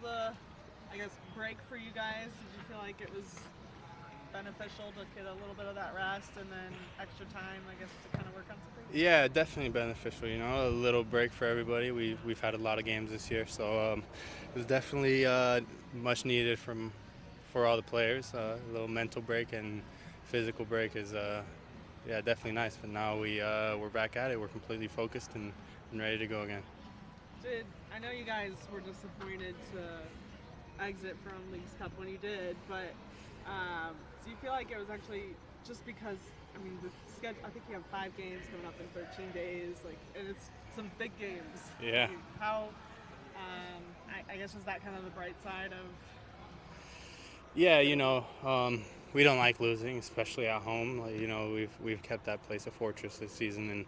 the, I guess, break for you guys? Did you feel like it was beneficial to get a little bit of that rest and then extra time, I guess, to kind of work on something? Yeah, definitely beneficial. A little break for everybody. We've had a lot of games this year, so it was definitely much needed for all the players. A little mental break and physical break is yeah, definitely nice. But now we're back at it. We're completely focused and ready to go again. I know you guys were disappointed to exit from Leagues Cup when you did, but do you feel like it was actually just because, I mean, the schedule, I think you have 5 games coming up in 13 days, like, and it's some big games. Yeah. I mean, how, I guess, was that kind of the bright side of? Yeah, we don't like losing, especially at home. Like, we've kept that place a fortress this season, and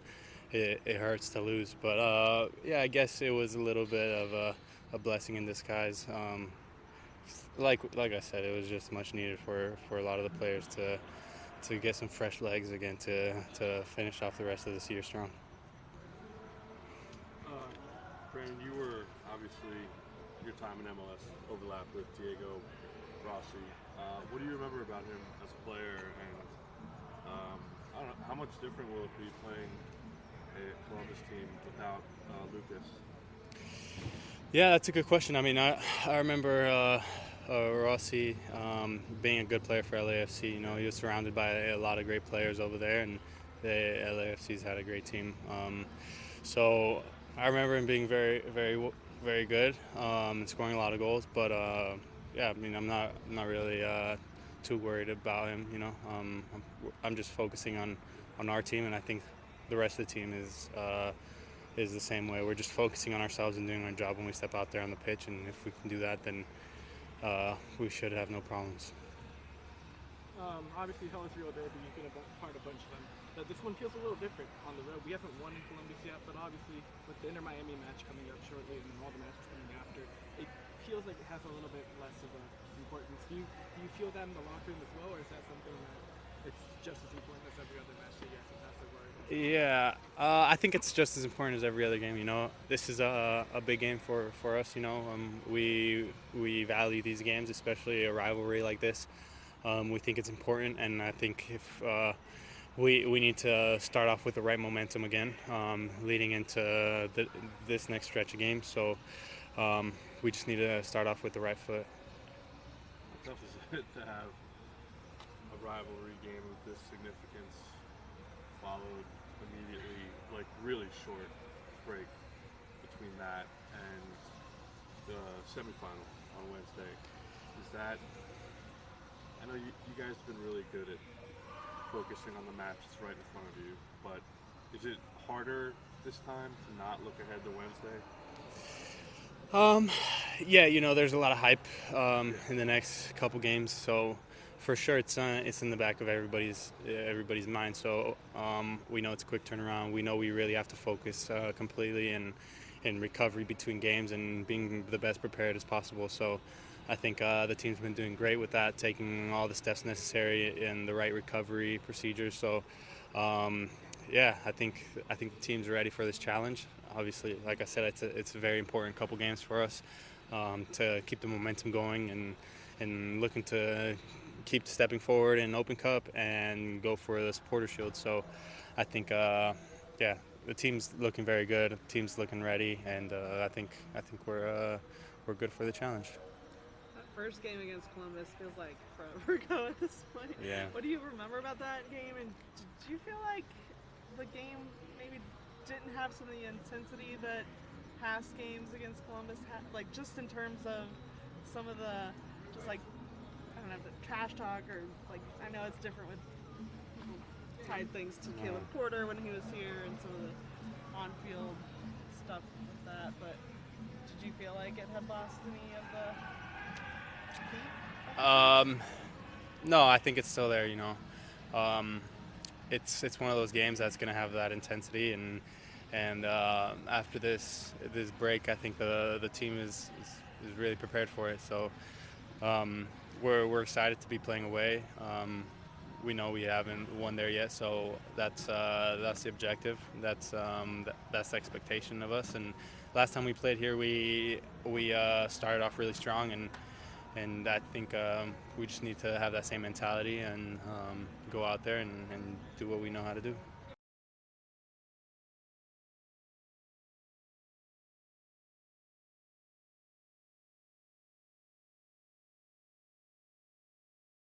it hurts to lose. But yeah, I guess it was a little bit of a blessing in disguise. Like I said, it was just much needed for a lot of the players to get some fresh legs again to finish off the rest of this year strong. Brandon, you were obviously your time in MLS overlapped with Diego Rossi. What do you remember about him as a player, and I don't know, how much different will it be playing a Columbus team without Lucas? Yeah, that's a good question. I mean, I remember Rossi being a good player for LAFC. He was surrounded by a lot of great players over there, and the LAFC's had a great team. So I remember him being very, very, very good and scoring a lot of goals. But yeah, I mean, I'm not really too worried about him. I'm just focusing on our team, and I think the rest of the team is the same way. We're just focusing on ourselves and doing our job when we step out there on the pitch, and if we can do that, then we should have no problems. Obviously, Hellasville Derby, you've been a part of a bunch of them. This one feels a little different on the road. We haven't won in Columbus yet, but obviously with the Inter Miami match coming up shortly and all the matches coming after, it feels like it has a little bit less of a importance. Do you feel that in the locker room as well, or is that something that it's just as important as every other match that you guys have to worry about? Yeah, I think it's just as important as every other game. This is a big game for us. We value these games, especially a rivalry like this. We think it's important, and I think if we need to start off with the right momentum again, leading into this next stretch of games. So we just need to start off with the right foot. How tough is it to have a rivalry game of this significance followed immediately, like really short break between that and the semifinal on Wednesday? Is that, I know you guys have been really good at focusing on the match that's right in front of you, but is it harder this time to not look ahead to Wednesday? Yeah, there's a lot of hype in the next couple games, so for sure it's in the back of everybody's mind. So we know it's a quick turnaround. We know we really have to focus completely in recovery between games and being the best prepared as possible. So I think the team's been doing great with that, taking all the steps necessary in the right recovery procedures. So yeah, I think the team's ready for this challenge. Obviously, like I said, it's a very important couple games for us to keep the momentum going and looking to keep stepping forward in Open Cup and go for the Supporter Shield. So I think yeah, the team's looking very good. The team's looking ready, and I think we're good for the challenge. That first game against Columbus feels like forever ago at this point. Yeah. What do you remember about that game, and did you feel like the game maybe didn't have some of the intensity that past games against Columbus had, like just in terms of some of the, just like, I don't know, the trash talk, or like, I know it's different with people tied things to Caleb Porter when he was here and some of the on-field stuff with that, but did you feel like it had lost any of the heat? No, I think it's still there. It's one of those games that's going to have that intensity, and after this break, I think the team is really prepared for it. So we're excited to be playing away. we know we haven't won there yet, so that's the objective. That's the expectation of us. And last time we played here, we started off really strong, and I think we just need to have that same mentality and go out there and do what we know how to do.